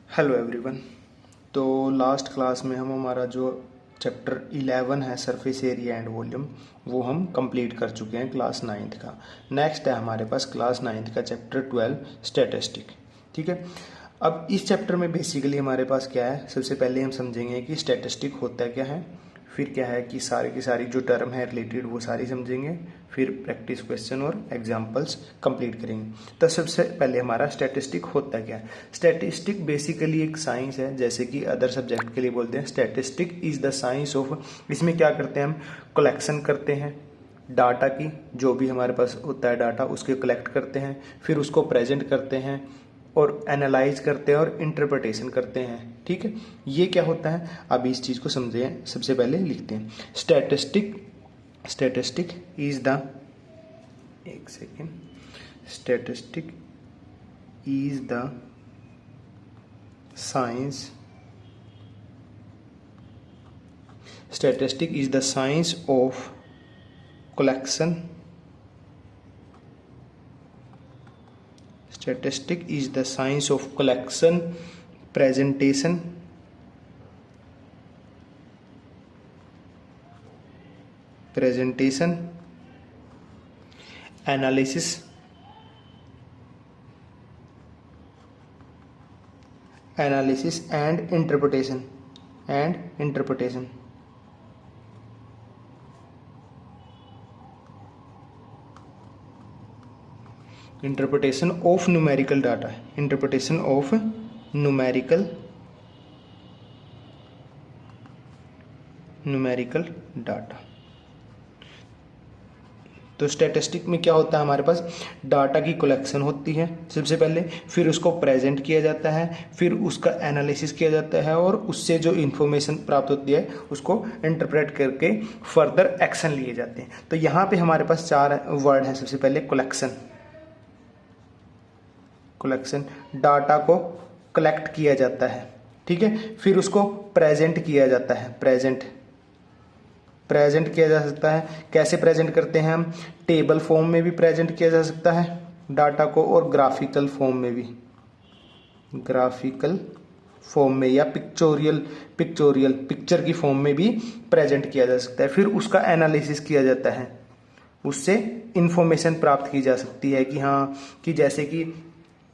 Hello everyone. तो last class में हम हमारा जो चैप्टर 11 है सरफेस एरिया एंड वॉल्यूम वो हम कंप्लीट कर चुके हैं क्लास 9th का। नेक्स्ट है हमारे पास क्लास 9th का चैप्टर 12 स्टैटिस्टिक। ठीक है, अब इस चैप्टर में बेसिकली हमारे पास क्या है, सबसे पहले हम समझेंगे कि स्टैटिस्टिक होता क्या है, फिर क्या है कि सारी की सारी जो टर्म है रिलेटेड वो सारी समझेंगे, फिर प्रैक्टिस क्वेश्चन और एग्जांपल्स कंप्लीट करेंगे। तो सबसे पहले हमारा स्टैटिस्टिक होता क्या है। स्टैटिस्टिक बेसिकली एक साइंस है, जैसे कि अदर सब्जेक्ट के लिए बोलते हैं statistic is the science of. इसमें क्या करते हैं हम, कलेक्शन करते हैं डाटा की, जो भी हमारे पास होता है डाटा उसके कलेक्ट करते हैं, फिर उसको प्रेजेंट करते हैं और एनालाइज करते हैं और इंटरप्रिटेशन करते हैं। ठीक है, ये क्या होता है अब इस चीज़ को समझें। सबसे पहले लिखते हैं स्टैटिस्टिक इज द, एक second, statistic is the science, statistic is the science of collection, statistic is the science of collection, presentation, analysis, and interpretation, interpretation of numerical data, interpretation of numerical data. तो statistic में क्या होता है, हमारे पास data की collection होती है सबसे पहले, फिर उसको प्रेजेंट किया जाता है, फिर उसका एनालिसिस किया जाता है और उससे जो इन्फॉर्मेशन प्राप्त होती है उसको इंटरप्रेट करके फर्दर एक्शन लिए जाते हैं। तो यहाँ पे हमारे पास चार वर्ड हैं। सबसे पहले कलेक्शन, डाटा को कलेक्ट किया जाता है, ठीक है, फिर उसको प्रेजेंट किया जाता है, प्रेजेंट किया जा सकता है। कैसे प्रेजेंट करते हैं हम, टेबल फॉर्म में भी प्रेजेंट किया जा सकता है डाटा को, और ग्राफिकल फॉर्म में भी, या पिक्चर की फॉर्म में भी प्रेजेंट किया जा सकता है। फिर उसका एनालिसिस किया जाता है, उससे इंफॉर्मेशन प्राप्त की जा सकती है कि हाँ, कि जैसे कि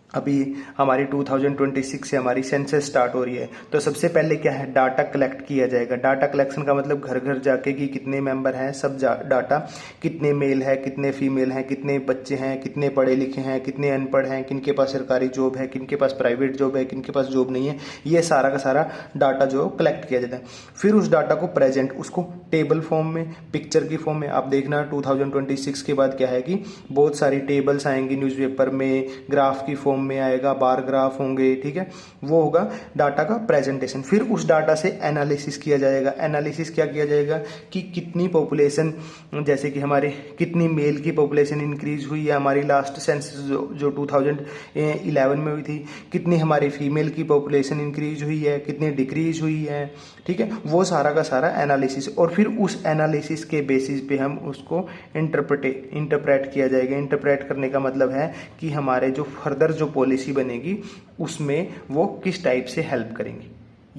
अभी हमारी 2026 से हमारी सेंसस स्टार्ट हो रही है, तो सबसे पहले क्या है, डाटा कलेक्ट किया जाएगा। डाटा कलेक्शन का मतलब घर घर जाके कि कितने मेंबर हैं, सब डाटा, कितने मेल है, कितने फीमेल हैं, कितने बच्चे हैं, कितने पढ़े लिखे हैं, कितने अनपढ़ हैं, किनके पास सरकारी जॉब है, किनके पास प्राइवेट जॉब है, किनके पास जॉब नहीं है, ये सारा का सारा डाटा जो कलेक्ट किया जाता है। फिर उस डाटा को प्रेजेंट, उसको टेबल फॉर्म में, पिक्चर की फॉर्म में। आप देखना 2026 के बाद क्या है कि बहुत सारी टेबल्स आएंगी न्यूज़पेपर में, ग्राफ की फॉर्म में आएगा, बार ग्राफ होंगे, ठीक है, वो होगा डाटा का प्रेजेंटेशन। फिर उस डाटा से एनालिसिस किया जाएगा। एनालिसिस क्या किया जाएगा कि कितनी पॉपुलेशन, जैसे कि हमारे कितनी मेल की पॉपुलेशन इंक्रीज हुई है हमारी लास्ट सेंसस जो 2011 में हुई थी, कितनी हमारी फीमेल की पॉपुलेशन इंक्रीज हुई है, कितनी डिक्रीज हुई है, ठीक है, वो सारा का सारा एनालिसिस। और फिर उस एनालिसिस के बेसिस पे हम उसको इंटरप्रेट किया जाएगा। इंटरप्रेट करने का मतलब है कि हमारे जो फर्दर जो पॉलिसी बनेगी उसमें वो किस टाइप से हेल्प करेंगी।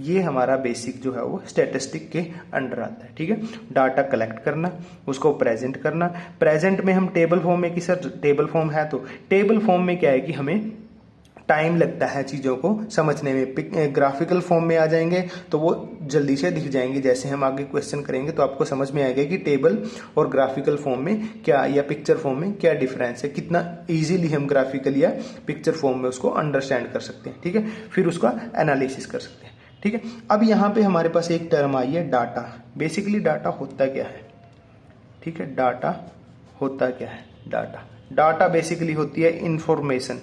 ये हमारा बेसिक जो है वो स्टैटिस्टिक के अंडर आता है। ठीक है, डाटा कलेक्ट करना, उसको प्रेजेंट करना। प्रेजेंट में हम टेबल फॉर्म में, कि सर टेबल फॉर्म है, तो टेबल फॉर्म में क्या है कि हमें टाइम लगता है चीज़ों को समझने में। ग्राफिकल फॉर्म में आ जाएंगे तो वो जल्दी से दिख जाएंगे। जैसे हम आगे क्वेश्चन करेंगे तो आपको समझ में आएगा कि टेबल और ग्राफिकल फॉर्म में क्या, या पिक्चर फॉर्म में क्या डिफरेंस है, कितना इजीली हम ग्राफिकल या पिक्चर फॉर्म में उसको अंडरस्टैंड कर सकते हैं। ठीक है, फिर उसका एनालिसिस कर सकते हैं। ठीक है, अब यहाँ पे हमारे पास एक टर्म आई है डाटा। बेसिकली डाटा होता क्या है, ठीक है, डाटा होता क्या है, डाटा बेसिकली होती है इंफॉर्मेशन।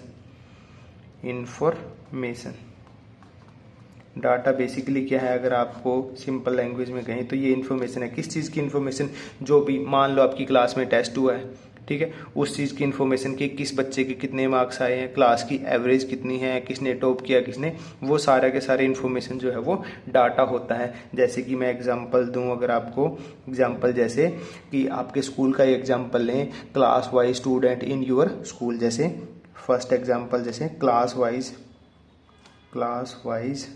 डाटा बेसिकली क्या है, अगर आपको सिंपल लैंग्वेज में कहें तो ये इन्फॉर्मेशन है। किस चीज़ की इन्फॉर्मेशन, जो भी मान लो आपकी क्लास में टेस्ट हुआ है, ठीक है, उस चीज़ की इन्फॉर्मेशन कि किस बच्चे के कितने मार्क्स आए हैं, क्लास की एवरेज कितनी है, किसने टॉप किया, किसने, वो सारे के सारे इन्फॉर्मेशन जो है वो डाटा होता है। जैसे कि मैं एग्जांपल दूं, अगर आपको एग्जांपल, जैसे कि आपके स्कूल का एग्जांपल लें, class wise student in your school, जैसे फर्स्ट एग्जांपल, जैसे class wise class wise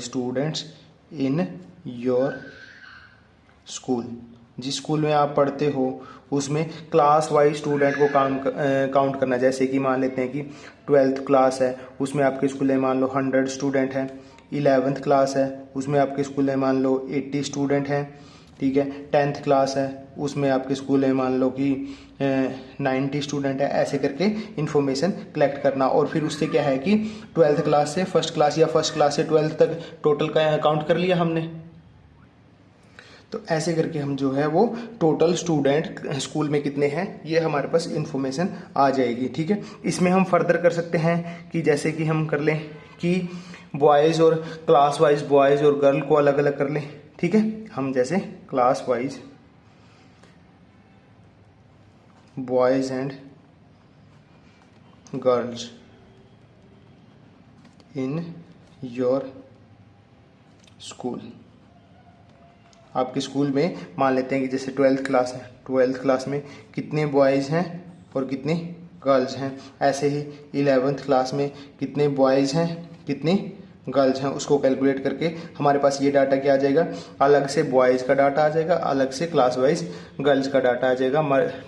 students in your school. जिस स्कूल में आप पढ़ते हो उसमें क्लास वाइज स्टूडेंट को काउंट करना। जैसे कि मान लेते हैं कि 12th क्लास है, उसमें आपके स्कूल में मान लो 100 स्टूडेंट हैं। 11th क्लास है, उसमें आपके स्कूल में मान लो 80 स्टूडेंट हैं। ठीक है, 10th क्लास है, उसमें आपके स्कूल में मान लो कि 90 स्टूडेंट है। ऐसे करके इन्फॉर्मेशन कलेक्ट करना। और फिर उससे क्या है कि 12th क्लास से फर्स्ट क्लास या फर्स्ट क्लास से 12th तक टोटल का काउंट कर लिया हमने। तो ऐसे करके हम जो है वो टोटल स्टूडेंट स्कूल में कितने हैं ये हमारे पास इन्फॉर्मेशन आ जाएगी। ठीक है, इसमें हम फर्दर कर सकते हैं कि जैसे कि हम कर लें कि बॉयज़ और क्लास वाइज बॉयज़ और गर्ल को अलग अलग कर लें। ठीक है, हम जैसे class wise boys and girls in your school. आपके स्कूल में मान लेते हैं कि जैसे 12th क्लास है, 12th क्लास में कितने बॉयज़ हैं और कितनी गर्ल्स हैं। ऐसे ही 11th क्लास में कितने बॉयज़ हैं कितनी गर्ल्स हैं, उसको कैलकुलेट करके हमारे पास ये डाटा क्या आ जाएगा, अलग से बॉयज़ का डाटा आ जाएगा, अलग से क्लास वाइज गर्ल्स का डाटा आ जाएगा।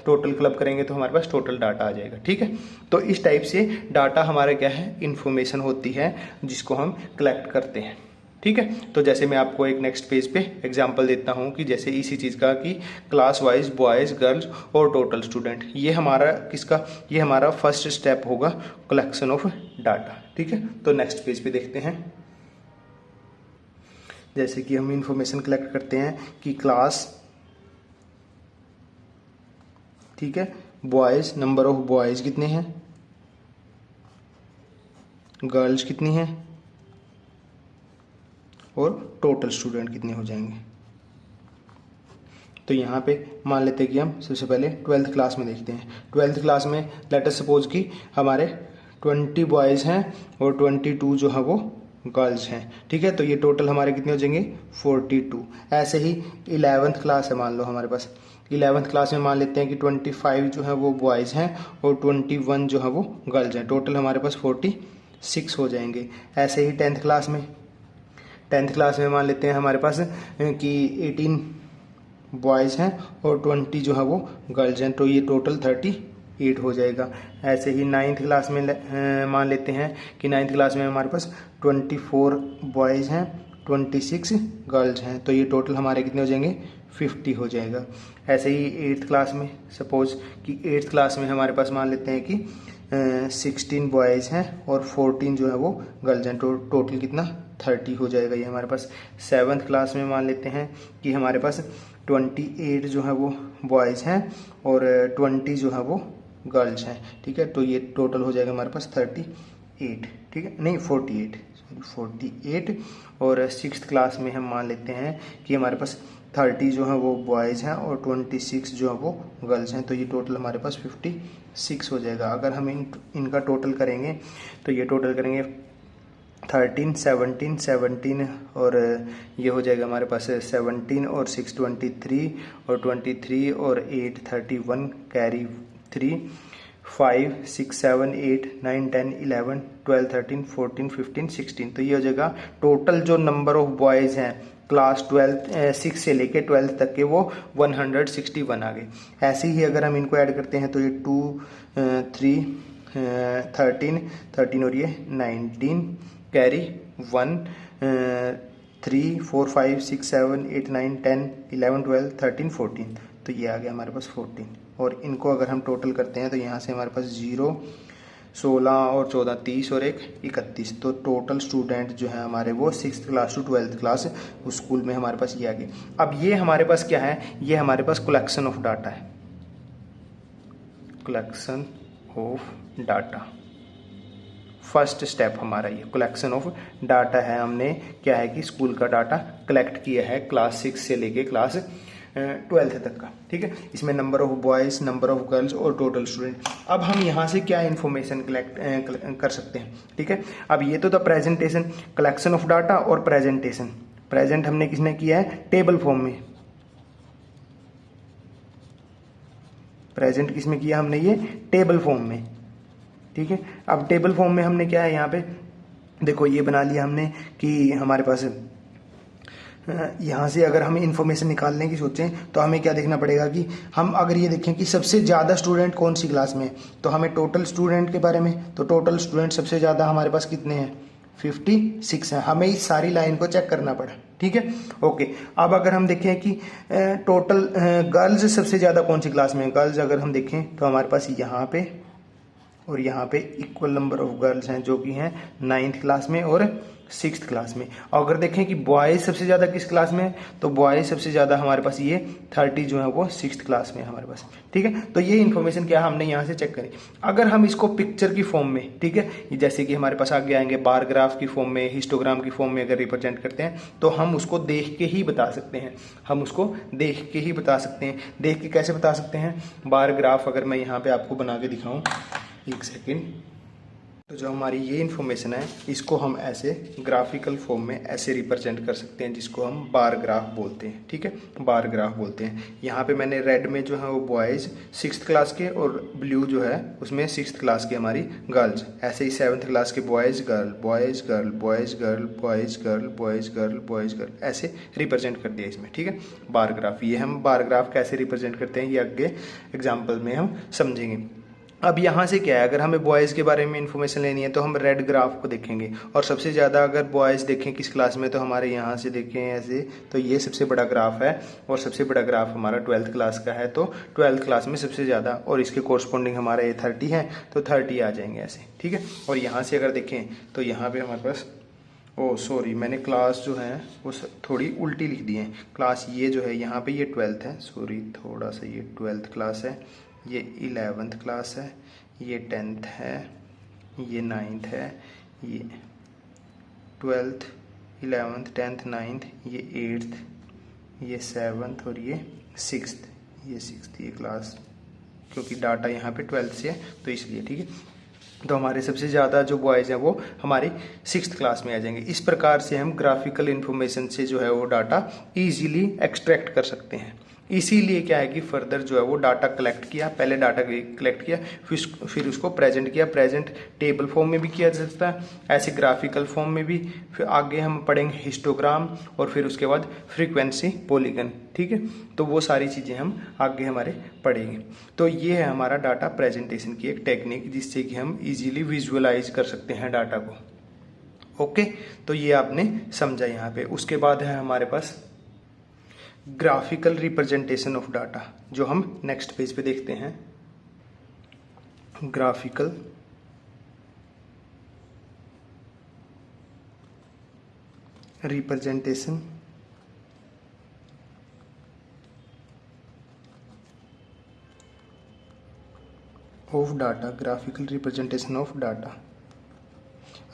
टोटल क्लब करेंगे तो हमारे पास टोटल डाटा आ जाएगा। ठीक है, तो इस टाइप से डाटा हमारा क्या है, इन्फॉर्मेशन होती है जिसको हम कलेक्ट करते हैं। ठीक है, तो जैसे मैं आपको एक नेक्स्ट पेज पे एग्जांपल देता हूँ कि जैसे इसी चीज़ का कि क्लास वाइज बॉयज़ गर्ल्स और टोटल स्टूडेंट, ये हमारा किसका, ये हमारा फर्स्ट स्टेप होगा कलेक्शन ऑफ डाटा। ठीक है, तो नेक्स्ट पेज पे देखते हैं। जैसे कि हम इंफॉर्मेशन कलेक्ट करते हैं कि क्लास, ठीक है, बॉयज़, नंबर ऑफ बॉयज़ कितने हैं, गर्ल्स कितनी हैं और टोटल स्टूडेंट कितने हो जाएंगे। तो यहाँ पे मान लेते हैं कि हम सबसे पहले 12th क्लास में देखते हैं। 12th क्लास में लेट अस सपोज कि हमारे 20 बॉयज़ हैं और 22 जो है वो गर्ल्स हैं। ठीक है, तो ये टोटल हमारे कितने हो जाएंगे, 42। ऐसे ही 11th क्लास है मान लो हमारे पास, 11th क्लास में मान लेते हैं कि 25 जो है वो बॉयज़ हैं और 21 जो है वो गर्ल्स हैं। टोटल हमारे पास 46 हो जाएंगे। ऐसे ही 10th क्लास में, 10th क्लास में मान लेते हैं हमारे पास कि 18 बॉयज़ हैं और 20 जो है वो गर्ल्स हैं, तो ये टोटल 38 हो जाएगा। ऐसे ही 9th क्लास में मान लेते हैं कि 9th क्लास में हमारे पास 24 बॉयज़ हैं, 26 गर्ल्स हैं, तो ये टोटल हमारे कितने हो जाएंगे, 50 हो जाएगा। ऐसे ही 8th क्लास में सपोज कि 8th क्लास में हमारे पास मान लेते हैं कि 16 बॉयज़ हैं और 14 जो है वो गर्ल्स हैं, टोटल कितना 30 हो जाएगा ये हमारे पास। 7th क्लास में मान लेते हैं कि हमारे पास 28 जो है वो बॉयज़ हैं और 20 जो है वो गर्ल्स हैं। ठीक है, तो ये टोटल हो जाएगा हमारे पास 38। ठीक है, नहीं 48। और 6th क्लास में हम मान लेते हैं कि हमारे पास 30 जो है वो बॉयज़ हैं और 26 जो है वो गर्ल्स हैं, तो ये टोटल हमारे पास 56 हो जाएगा। अगर हम इनका टोटल करेंगे तो ये टोटल करेंगे 13, 17 और ये हो जाएगा हमारे पास 17 और 6 23 और 23 और 8 31 कैरी 3 5 6 7 8 9 10 11 12 13 14 15 16, तो ये हो जाएगा टोटल जो नंबर ऑफ बॉयज़ हैं क्लास 6 से लेके 12th तक के वो 161 आ गए। ऐसे ही अगर हम इनको ऐड करते हैं तो ये 2 3 13 और ये 19 कैरी 1 3 4 5 6 7 8 9 10 11 12 13 14, तो ये आ गया हमारे पास 14। और इनको अगर हम टोटल करते हैं तो यहाँ से हमारे पास 0 16 और 14 30 और 1 31, तो टोटल स्टूडेंट जो है हमारे वो 6th class to 12th class उस स्कूल में हमारे पास ये आ गए। अब ये हमारे पास क्या है, ये हमारे पास कलेक्शन ऑफ डाटा है, collection of data. First step हमारा ये कलेक्शन ऑफ डाटा है। हमने क्या है कि स्कूल का डाटा कलेक्ट किया है क्लास 6 से लेके क्लास 12th तक का। ठीक है, इसमें number of boys, number of girls और टोटल स्टूडेंट। अब हम यहाँ से क्या इन्फॉर्मेशन कलेक्ट कर सकते हैं। ठीक है, अब ये तो था प्रेजेंटेशन, कलेक्शन ऑफ डाटा और प्रेजेंटेशन। प्रेजेंट हमने किसने किया है, टेबल फॉर्म में। प्रेजेंट किसमें किया हमने, ये टेबल फॉर्म में। ठीक है। अब टेबल फॉर्म में हमने क्या है यहाँ पे देखो ये बना लिया हमने कि हमारे पास यहाँ से अगर हमें इन्फॉर्मेशन निकालने की सोचें तो हमें क्या देखना पड़ेगा कि हम अगर ये देखें कि सबसे ज़्यादा स्टूडेंट कौन सी क्लास में है, तो हमें टोटल स्टूडेंट के बारे में, तो टोटल स्टूडेंट सबसे ज़्यादा हमारे पास कितने हैं 56 है। हमें इस सारी लाइन को चेक करना पड़ा, ठीक है। ओके, अब अगर हम देखें कि टोटल गर्ल्स सबसे ज़्यादा कौन सी क्लास में है, गर्ल्स अगर हम देखें तो हमारे पास यहाँ पे और यहाँ पे इक्वल नंबर ऑफ गर्ल्स हैं जो कि हैं 9th क्लास में और 6th क्लास में। और अगर देखें कि बॉयज़ सबसे ज़्यादा किस क्लास में है, तो बॉयज़ सबसे ज़्यादा हमारे पास ये 30 जो है वो 6th क्लास में है हमारे पास, ठीक है। तो ये इन्फॉर्मेशन क्या हमने यहाँ से चेक करी। अगर हम इसको पिक्चर की फॉर्म में, ठीक है, जैसे कि हमारे पास आगे आएंगे बार ग्राफ की फॉर्म में, हिस्टोग्राम की फॉर्म में अगर रिप्रेजेंट करते हैं तो हम उसको देख के ही बता सकते हैं, हम उसको देख के ही बता सकते हैं। देख के कैसे बता सकते हैं, बार ग्राफ अगर मैं यहाँ पे आपको बना के दिखाऊं, एक सेकेंड, तो जो हमारी ये इन्फॉर्मेशन है इसको हम ऐसे ग्राफिकल फॉर्म में ऐसे रिप्रेजेंट कर सकते हैं जिसको हम बार ग्राफ बोलते हैं, ठीक है, बार ग्राफ बोलते हैं। यहाँ पे मैंने रेड में जो है वो बॉयज़ 6th क्लास के और ब्लू जो है उसमें 6th क्लास की हमारी गर्ल्स, ऐसे ही 7th क्लास के boys girl, boys girl, boys girl, boys girl, boys girl, boys girl, ऐसे रिप्रेजेंट कर दिया इसमें, ठीक है, बार ग्राफ। ये हम बार ग्राफ कैसे रिप्रेजेंट करते हैं ये आगे एग्जाम्पल में हम समझेंगे। अब यहाँ से क्या है, अगर हमें बॉयज़ के बारे में इन्फॉर्मेशन लेनी है तो हम रेड ग्राफ को देखेंगे, और सबसे ज़्यादा अगर बॉयज़ देखें किस क्लास में, तो हमारे यहाँ से देखें ऐसे, तो ये सबसे बड़ा ग्राफ है, और सबसे बड़ा ग्राफ हमारा 12th क्लास का है, तो 12th क्लास में सबसे ज़्यादा, और इसके कोरस्पॉन्डिंग हमारा ये 30 है, तो 30 आ जाएंगे ऐसे, ठीक है। और यहाँ से अगर देखें तो यहाँ पर हमारे पास, ओह सॉरी, मैंने क्लास जो है वो थोड़ी उल्टी लिख दी है। क्लास ये जो है यहाँ पे ये 12th है, सॉरी थोड़ा सा, ये 12th क्लास है, ये 11th क्लास है, ये 10th है, ये 9th है, ये 12th, 11th, 10th, 9th, ये 8th, ये 7th और ये 6th, ये 6th, ये क्लास, क्योंकि डाटा यहाँ पे 12th से है तो इसलिए, ठीक है। तो हमारे सबसे ज़्यादा जो बॉयज़ हैं वो हमारी 6th क्लास में आ जाएंगे। इस प्रकार से हम ग्राफिकल इन्फॉर्मेशन से जो है वो डाटा इजीली एक्सट्रैक्ट कर सकते हैं। इसीलिए क्या है कि फर्दर जो है वो डाटा कलेक्ट किया, पहले डाटा कलेक्ट किया, फिर उसको प्रेजेंट किया। प्रेजेंट टेबल फॉर्म में भी किया जा सकता है, ऐसे ग्राफिकल फॉर्म में भी, फिर आगे हम पढ़ेंगे हिस्टोग्राम, और फिर उसके बाद फ्रीक्वेंसी पॉलीगन, ठीक है। तो वो सारी चीज़ें हम आगे हमारे पढ़ेंगे। तो ये है हमारा डाटा प्रेजेंटेशन की एक टेक्निक जिससे कि हम इजीली विजुअलाइज कर सकते हैं डाटा को। ओके, तो ये आपने समझा यहाँ पे। उसके बाद है हमारे पास ग्राफिकल रिप्रेजेंटेशन ऑफ डाटा, जो हम नेक्स्ट पेज पे देखते हैं। Graphical representation of data, graphical representation of data.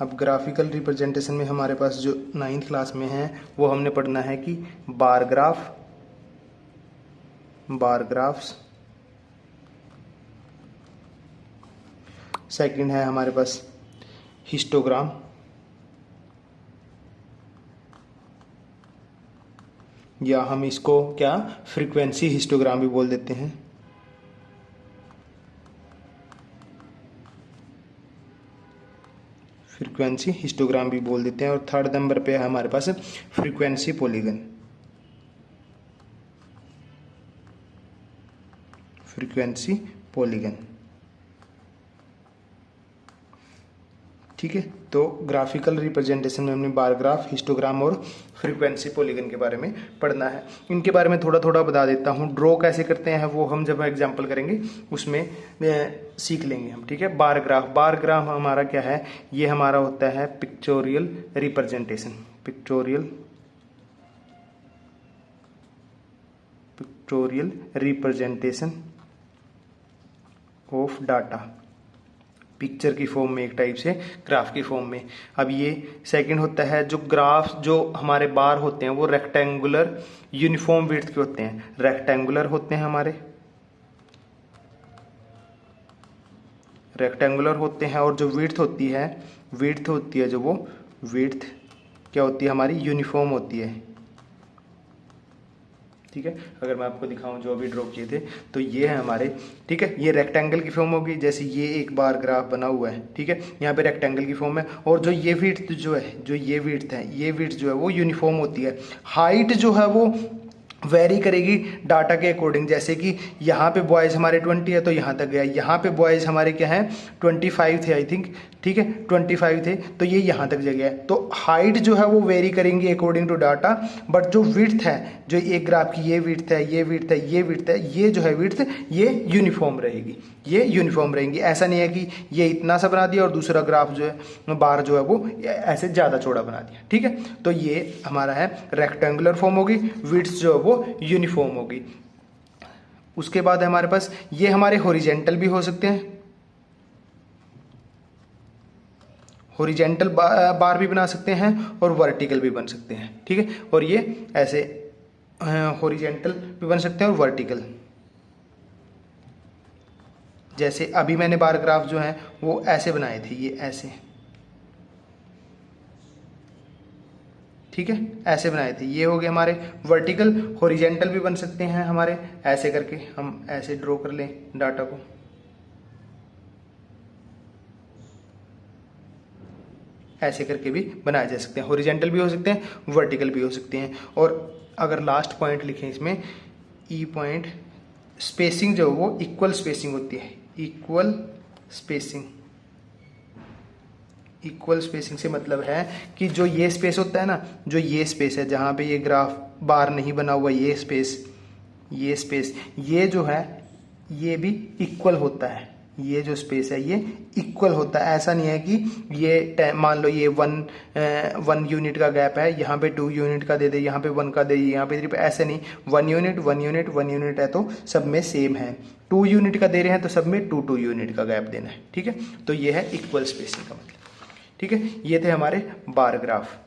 अब ग्राफिकल रिप्रेजेंटेशन में हमारे पास जो 9th क्लास में है वो हमने पढ़ना है कि बार ग्राफ, बार ग्राफ्स, सेकंड है हमारे पास हिस्टोग्राम, या हम इसको क्या फ्रीक्वेंसी हिस्टोग्राम भी बोल देते हैं। फ्रीक्वेंसी हिस्टोग्राम भी बोल देते हैं। और थर्ड नंबर पे है हमारे पास फ्रीक्वेंसी पॉलीगन, फ्रीक्वेंसी पॉलीगन, ठीक है। तो ग्राफिकल रिप्रेजेंटेशन में हमने बार ग्राफ, हिस्टोग्राम और फ्रीक्वेंसी पॉलीगन के बारे में पढ़ना है। इनके बारे में थोड़ा थोड़ा बता देता हूँ। ड्रॉ कैसे करते हैं वो हम जब एग्जांपल करेंगे उसमें सीख लेंगे हम, ठीक है। बार ग्राफ, बार ग्राफ हमारा क्या है, ये हमारा होता है pictorial representation, pictorial representation of data, picture की फॉर्म में, एक टाइप से ग्राफ की फॉर्म में। अब ये सेकंड होता है जो ग्राफ, जो हमारे बार होते हैं वो रेक्टेंगुलर यूनिफॉर्म विड्थ के होते हैं, रेक्टेंगुलर होते हैं हमारे, रेक्टेंगुलर होते हैं। और जो विड्थ होती है जो वो विड्थ क्या होती है हमारी, यूनिफॉर्म होती है, ठीक है। अगर मैं आपको दिखाऊं जो अभी ड्रॉ किए थे, तो ये है हमारे, ठीक है, ये रेक्टेंगल की फॉर्म होगी, जैसे ये एक बार ग्राफ बना हुआ है, ठीक है, यहाँ पे रेक्टेंगल की फॉर्म है, और जो ये विड्थ जो है, जो ये विड्थ है, ये विड्थ जो है वो यूनिफॉर्म होती है। हाइट जो है वो वेरी करेगी डाटा के अकॉर्डिंग, जैसे कि यहाँ पे बॉयज़ हमारे 20 है तो यहाँ तक गया, यहाँ पे बॉयज़ हमारे क्या है 25 थे आई थिंक, ठीक है 25 थे, तो ये यहाँ तक जगह है। तो हाइट जो है वो वेरी करेंगी अकॉर्डिंग टू डाटा, बट जो विड्थ है, जो एक ग्राफ की ये विड्थ है, ये विड्थ है, ये विड्थ है, ये जो है विड्थ ये यूनिफॉर्म रहेगी, ये यूनिफॉर्म रहेंगी। ऐसा नहीं है कि ये इतना सा बना दिया और दूसरा ग्राफ जो है बार जो है वो ऐसे ज़्यादा चौड़ा बना दिया, ठीक है। तो ये हमारा है रेक्टेंगुलर फॉर्म होगी, विड्थ जो है वो यूनिफॉर्म होगी। उसके बाद है हमारे पास ये हमारे हॉरिजेंटल भी हो सकते हैं, हॉरिजेंटल बार भी बना सकते हैं और वर्टिकल भी बन सकते हैं, ठीक है। और ये ऐसे हॉरिजेंटल भी बन सकते हैं और वर्टिकल, जैसे अभी मैंने बार ग्राफ जो है वो ऐसे बनाए थे, ये ऐसे, ठीक है, ऐसे बनाए थे, ये हो गए हमारे वर्टिकल। हॉरिजेंटल भी बन सकते हैं हमारे, ऐसे करके हम ऐसे ड्रॉ कर लें डाटा को, ऐसे करके भी बनाए जा सकते हैं, हॉरिजेंटल भी हो सकते हैं, वर्टिकल भी हो सकते हैं। और अगर लास्ट पॉइंट लिखें इसमें, ई पॉइंट, स्पेसिंग जो वो इक्वल स्पेसिंग होती है, इक्वल स्पेसिंग। इक्वल स्पेसिंग से मतलब है कि जो ये स्पेस होता है ना, जो ये स्पेस है जहाँ पे ये ग्राफ बार नहीं बना हुआ, ये स्पेस, ये स्पेस, ये जो है ये भी इक्वल होता है, ये जो स्पेस है ये इक्वल होता है। ऐसा नहीं है कि ये मान लो ये वन यूनिट का गैप है, यहाँ पे 2 यूनिट का दे दे, यहाँ पे 1 का दे, यहाँ पे 3 पे, ऐसे नहीं, 1 यूनिट 1 यूनिट 1 यूनिट है तो सब में सेम है, 2 यूनिट का दे रहे हैं तो सब में 2 यूनिट का गैप देना है, ठीक है। तो ये है इक्वल स्पेसिंग का मतलब, ठीक है। ये थे हमारे बार ग्राफ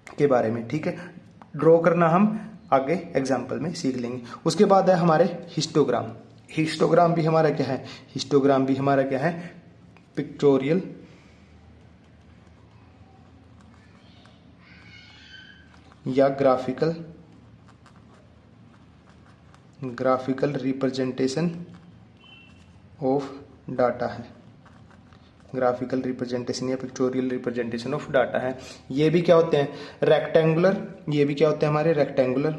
के बारे में, ठीक है। ड्रॉ करना हम आगे एग्जाम्पल में सीख लेंगे। उसके बाद है हमारे हिस्टोग्राम। हिस्टोग्राम भी हमारा क्या है, हिस्टोग्राम भी हमारा क्या है, पिक्टोरियल या ग्राफिकल रिप्रेजेंटेशन ऑफ डाटा है, ग्राफिकल रिप्रेजेंटेशन या पिक्टोरियल रिप्रेजेंटेशन ऑफ डाटा है। ये भी क्या होते हैं, रेक्टेंगुलर, ये भी क्या होते हैं हमारे रेक्टेंगुलर,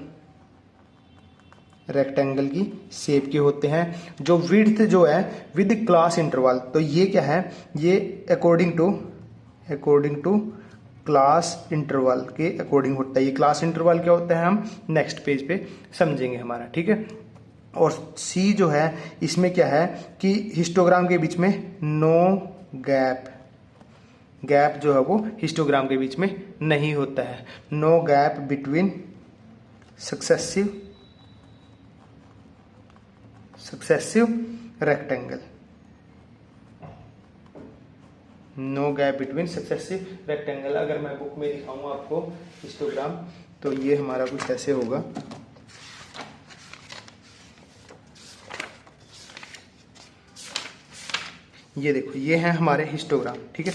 रेक्टेंगल की शेप के होते हैं। जो विड्थ जो है विद क्लास इंटरवल, तो ये क्या है, ये अकॉर्डिंग टू क्लास इंटरवल के अकॉर्डिंग होता है। ये क्लास इंटरवल क्या होता है हम नेक्स्ट पेज पे समझेंगे हमारा, ठीक है। और सी जो है इसमें क्या है कि हिस्टोग्राम के बीच में नो गैप, गैप जो है वो हिस्टोग्राम के बीच में नहीं होता है। No gap between successive rectangle, no gap between successive rectangle. अगर मैं बुक में दिखाऊंगा आपको हिस्टोग्राम, तो ये हमारा कुछ ऐसे होगा, ये देखो, ये है हमारे हिस्टोग्राम, ठीक है।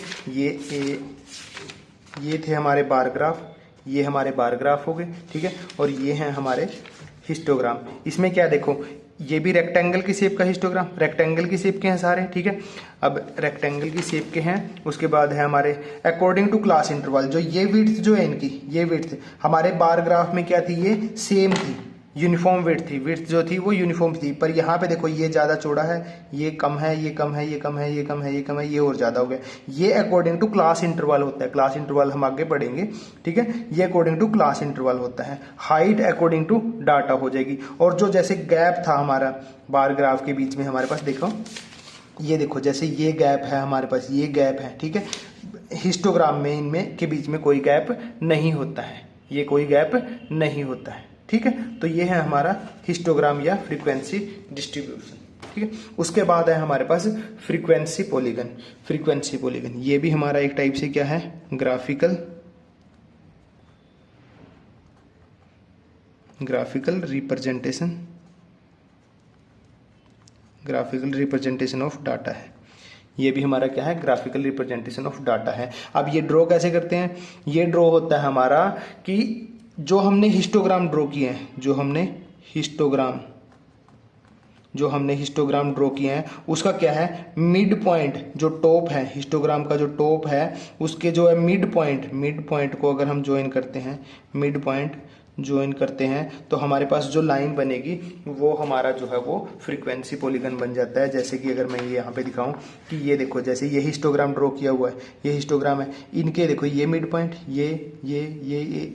ये थे हमारे बार ग्राफ, ये हमारे बार ग्राफ हो गए, ठीक है। और ये हैं हमारे हिस्टोग्राम। इसमें क्या देखो, ये भी रेक्टेंगल की शेप का हिस्टोग्राम, रेक्टेंगल की शेप के हैं सारे, ठीक है। अब रेक्टेंगल की शेप के हैं, उसके बाद है हमारे अकॉर्डिंग टू क्लास इंटरवल। जो ये विड्थ जो है इनकी, ये विड्थ हमारे बार ग्राफ में क्या थी, ये सेम थी, यूनिफॉर्म विड्थ थी, विड्थ जो थी वो यूनिफॉर्म थी। पर यहाँ पे देखो ये ज़्यादा चौड़ा है, ये कम है, ये कम है, ये कम है, ये कम है, ये कम है, ये और ज़्यादा हो गया। ये अकॉर्डिंग टू क्लास इंटरवल होता है, क्लास इंटरवल हम आगे पढ़ेंगे, ठीक है। ये अकॉर्डिंग टू क्लास इंटरवल होता है। हाइट अकॉर्डिंग टू डाटा हो जाएगी। और जो जैसे गैप था हमारा बार ग्राफ के बीच में हमारे पास, देखो ये देखो, जैसे ये गैप है हमारे पास, ये गैप है, ठीक है। हिस्टोग्राम में इनमें के बीच में कोई गैप नहीं होता है, ये कोई गैप नहीं होता है, ठीक है। तो ये है हमारा हिस्टोग्राम या फ्रीक्वेंसी डिस्ट्रीब्यूशन, ठीक है। उसके बाद है हमारे पास फ्रीक्वेंसी पॉलीगन। फ्रीक्वेंसी पॉलीगन ये भी हमारा एक टाइप से क्या है, ग्राफिकल रिप्रेजेंटेशन ऑफ डाटा है। ये भी हमारा क्या है, ग्राफिकल रिप्रेजेंटेशन ऑफ डाटा है। अब ये ड्रॉ कैसे करते हैं, ये ड्रॉ होता है हमारा कि जो हमने हिस्टोग्राम ड्रॉ किए हैं, जो हमने हिस्टोग्राम, जो हमने हिस्टोग्राम ड्रॉ किया है उसका क्या है, मिड पॉइंट, जो टॉप है हिस्टोग्राम का जो टॉप है उसके जो है मिड पॉइंट को अगर हम ज्वाइन करते हैं, मिड पॉइंट ज्वाइन करते हैं तो हमारे पास जो लाइन बनेगी वो हमारा जो है वो फ्रीक्वेंसी पॉलीगन बन जाता है। जैसे कि अगर मैं ये यहाँ पे दिखाऊं कि ये देखो, जैसे ये हिस्टोग्राम ड्रॉ किया हुआ है, ये हिस्टोग्राम है, इनके देखो ये मिड पॉइंट, ये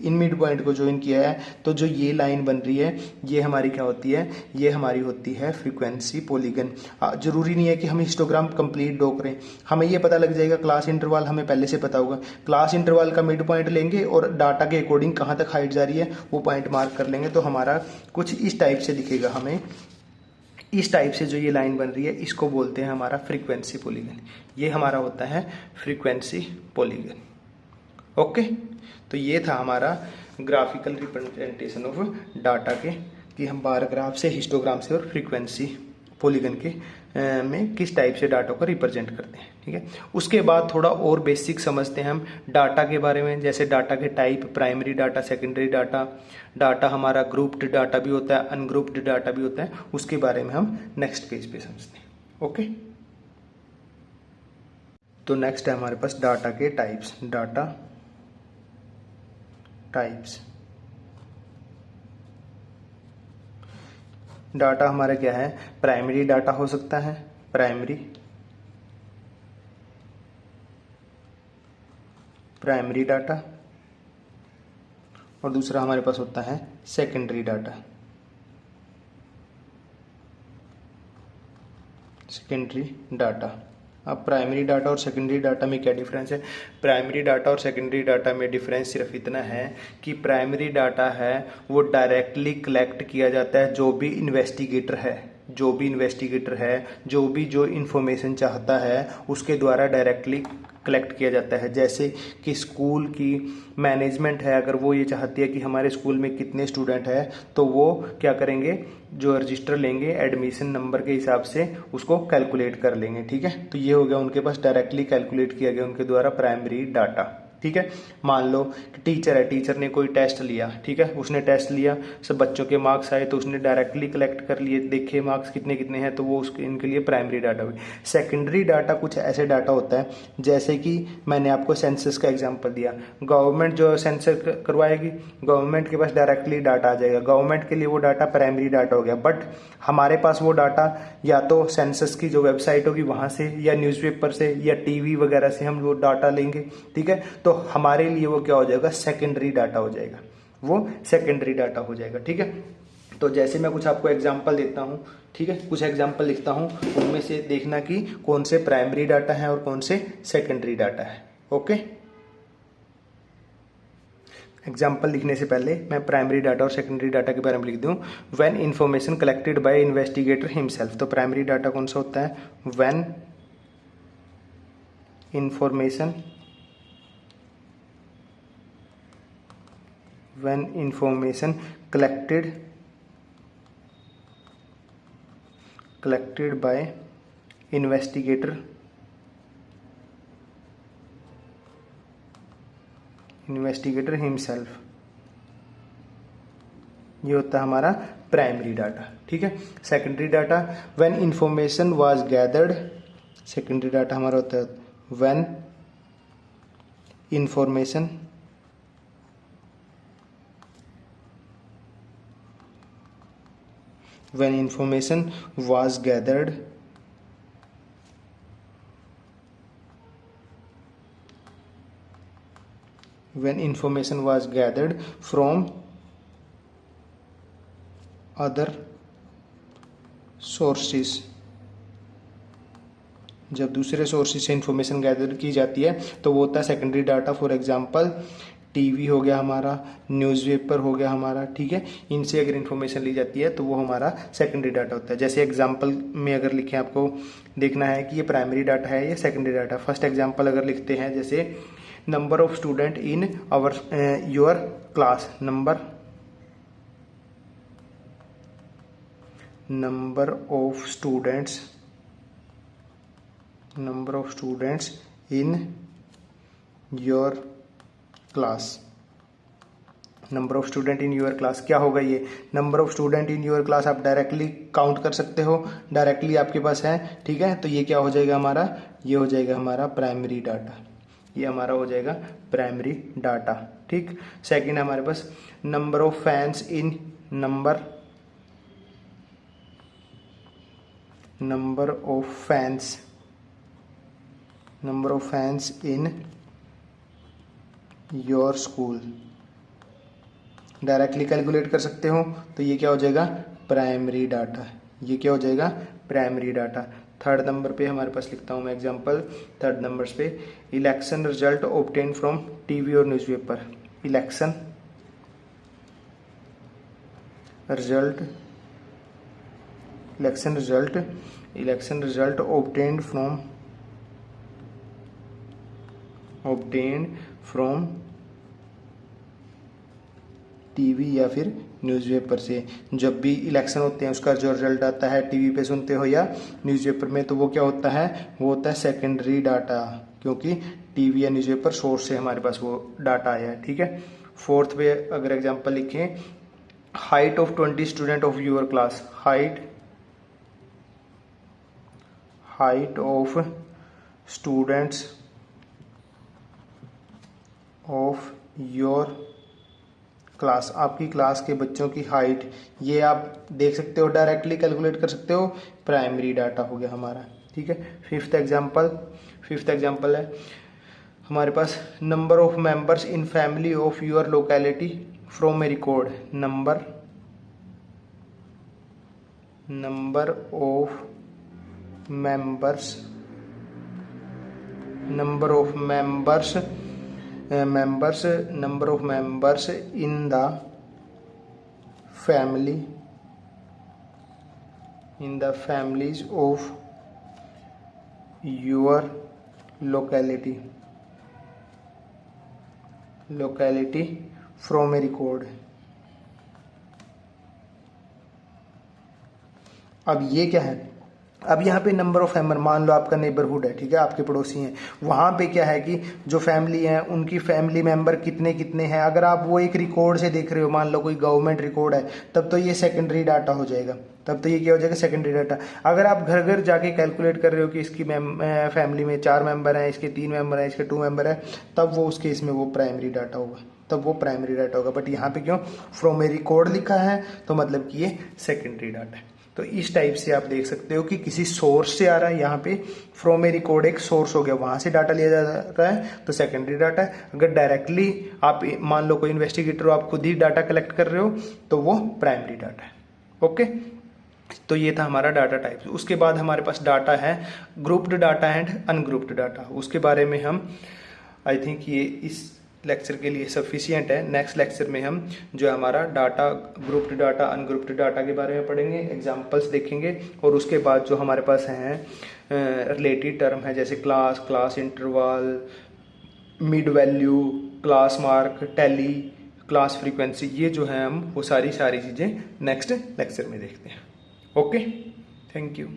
इन मिड पॉइंट को ज्वाइन किया है, तो जो ये लाइन बन रही है ये हमारी क्या होती है, ये हमारी होती है फ्रीक्वेंसी पॉलीगन। जरूरी नहीं है कि हम हिस्टोग्राम कंप्लीट ड्रॉ करें, हमें ये पता लग जाएगा, क्लास इंटरवल हमें पहले से पता होगा, क्लास इंटरवल का मिड पॉइंट लेंगे और डाटा के अकॉर्डिंग कहाँ तक हाइट जा रही है वो पॉइंट मार्क कर लेंगे, तो हमारा कुछ इस टाइप से दिखेगा। हमें इस टाइप से जो ये लाइन बन रही है इसको बोलते हैं हमारा फ्रीक्वेंसी पॉलीगन। ये हमारा होता है फ्रीक्वेंसी पॉलीगन। ओके, तो ये था हमारा ग्राफिकल रिप्रेजेंटेशन ऑफ डाटा के, कि हम बार ग्राफ से, हिस्टोग्राम से और फ्रीक्वेंसी पॉलीगन के में किस टाइप से डाटा को रिप्रेजेंट करते हैं। ठीक है, उसके बाद थोड़ा और बेसिक समझते हैं हम डाटा के बारे में, जैसे डाटा के type, primary data, secondary data, data हमारा ग्रुप्ड डाटा भी होता है, अनग्रुप्ड डाटा भी होता है, उसके बारे में हम नेक्स्ट पेज पे समझते हैं। ओके, तो नेक्स्ट है हमारे पास डाटा के टाइप्स, डाटा टाइप्स। डाटा हमारा क्या है, प्राइमरी डाटा हो सकता है, प्राइमरी डाटा, और दूसरा हमारे पास होता है सेकेंडरी डाटा, सेकेंडरी डाटा। अब प्राइमरी डाटा और सेकेंडरी डाटा में क्या डिफरेंस है, प्राइमरी डाटा और सेकेंडरी डाटा में डिफरेंस सिर्फ इतना है कि प्राइमरी डाटा है वो डायरेक्टली कलेक्ट किया जाता है, जो भी इन्वेस्टिगेटर है, जो भी जो इन्फॉर्मेशन चाहता है उसके द्वारा डायरेक्टली कलेक्ट किया जाता है। जैसे कि स्कूल की मैनेजमेंट है, अगर वो ये चाहती है कि हमारे स्कूल में कितने स्टूडेंट हैं, तो वो क्या करेंगे, जो रजिस्टर लेंगे एडमिशन नंबर के हिसाब से उसको कैलकुलेट कर लेंगे। ठीक है, तो ये हो गया उनके पास, डायरेक्टली कैलकुलेट किया गया उनके द्वारा प्राइमरी डाटा। ठीक है, मान लो कि टीचर है, टीचर ने कोई टेस्ट लिया, ठीक है, उसने टेस्ट लिया, सब बच्चों के मार्क्स आए तो उसने डायरेक्टली कलेक्ट कर लिए, देखे मार्क्स कितने कितने हैं, तो वो उसके इनके लिए प्राइमरी डाटा हुई। सेकेंडरी डाटा कुछ ऐसे डाटा होता है, जैसे कि मैंने आपको सेंसस का एग्जांपल दिया, गवर्नमेंट जो सेंसस करवाएगी, गवर्नमेंट के पास डायरेक्टली डाटा आ जाएगा, गवर्नमेंट के लिए वो डाटा प्राइमरी डाटा हो गया। बट हमारे पास वो डाटा या तो सेंसस की जो वेबसाइट होगी वहां से, या न्यूज़पेपर से, या टीवी वगैरह से हम वो डाटा लेंगे। ठीक है, तो हमारे लिए वो क्या हो जाएगा, सेकेंडरी डाटा हो जाएगा, वो सेकेंडरी डाटा हो जाएगा। ठीक है, तो जैसे मैं कुछ आपको एग्जांपल देता हूं, ठीक है, कुछ एग्जांपल लिखता हूं, उनमें से देखना कि कौन से प्राइमरी डाटा है और कौन से सेकेंडरी डाटा है। ओके, एग्जाम्पल लिखने से पहले मैं प्राइमरी डाटा और सेकेंडरी डाटा के बारे में लिख दूं। When information collected by investigator himself, तो प्राइमरी डाटा कौन सा होता है, when information collected by investigator himself, ये होता है हमारा प्राइमरी डाटा। ठीक है, secondary data, when information was gathered, secondary data हमारा होता है when information was gathered from other sources, जब दूसरे सोर्सेज से इंफॉर्मेशन गैदर की जाती है तो वो होता है secondary data. For example TV हो गया हमारा, न्यूज़पेपर हो गया हमारा, ठीक है, इनसे अगर इन्फॉर्मेशन ली जाती है तो वो हमारा सेकेंडरी डाटा होता है। जैसे एग्जांपल में अगर लिखें, आपको देखना है कि ये प्राइमरी डाटा है, ये सेकेंडरी डाटा। फर्स्ट एग्जांपल अगर लिखते हैं, जैसे number of student in your class, number of students in your class, number of student in your class क्या होगा, ये number of student in your class आप डायरेक्टली काउंट कर सकते हो, डायरेक्टली आपके पास है, ठीक है। तो ये क्या हो जाएगा हमारा, ये हो जाएगा हमारा प्राइमरी डाटा, ये हमारा हो जाएगा प्राइमरी डाटा, ठीक। सेकंड हमारे पास number of fans in number of fans in your school, directly calculate कर सकते हो। तो ये क्या हो जाएगा, प्राइमरी डाटा, ये क्या हो जाएगा, प्राइमरी डाटा। थर्ड नंबर पे हमारे पास लिखता हूँ मैं एग्जांपल, थर्ड नंबर पे election result obtain from TV और newspaper, election result obtained from TV या फिर न्यूज़पेपर से। जब भी इलेक्शन होते हैं उसका जो रिजल्ट आता है टीवी पे सुनते हो या न्यूज़पेपर में, तो वो क्या होता है, वो होता है सेकेंडरी डाटा, क्योंकि टीवी या न्यूज़पेपर सोर्स से हमारे पास वो डाटा आया है, ठीक है। फोर्थ पे अगर एग्जांपल लिखें, height of 20 student of your class, height of students of your class, आपकी क्लास के बच्चों की हाइट, ये आप देख सकते हो, डायरेक्टली कैलकुलेट कर सकते हो, प्राइमरी डाटा हो गया हमारा, ठीक है। फिफ्थ एग्जांपल है हमारे पास, number of members in family of your locality from a record, number of members in the families of your locality from a record। अब ये क्या है, अब यहाँ पे नंबर ऑफ मेंबर, मान लो आपका नेबरहुड है, ठीक है, आपके पड़ोसी हैं, वहाँ पे क्या है कि जो फैमिली है उनकी फैमिली मेंबर कितने कितने हैं, अगर आप वो एक रिकॉर्ड से देख रहे हो, मान लो कोई गवर्नमेंट रिकॉर्ड है, तब तो ये सेकेंडरी डाटा हो जाएगा, तब तो ये क्या हो जाएगा, सेकेंडरी डाटा। अगर आप घर घर जाके कैलकुलेट कर रहे हो कि इसकी फैमिली में 4 मेंबर हैं, इसके 3 मेंबर हैं, इसके 2 मेंबर हैं, तब वो उस केस में वो प्राइमरी डाटा होगा, बट यहाँ पे क्यों फ्रॉम ए रिकॉर्ड लिखा है, तो मतलब कि ये सेकेंडरी डाटा है। तो इस टाइप से आप देख सकते हो कि किसी सोर्स से आ रहा है, यहाँ पे फ्रॉम ए रिकॉर्ड एक सोर्स हो गया, वहां से डाटा लिया जा रहा है, तो सेकेंडरी डाटा है। अगर डायरेक्टली आप मान लो कोई इन्वेस्टिगेटर हो, आप खुद ही डाटा कलेक्ट कर रहे हो, तो वो प्राइमरी डाटा है, ओके। तो ये था हमारा डाटा टाइप। उसके बाद हमारे पास डाटा है grouped data and ungrouped data, उसके बारे में हम आई थिंक ये इस लेक्चर के लिए सफिशिएंट है। नेक्स्ट लेक्चर में हम जो हमारा data grouped data ungrouped data के बारे में पढ़ेंगे, एग्जांपल्स देखेंगे, और उसके बाद जो हमारे पास हैं रिलेटेड टर्म है, जैसे class interval, mid value, class mark, tally, class frequency, ये जो है हम वो सारी चीज़ें नेक्स्ट लेक्चर में देखते हैं। Okay, thank you.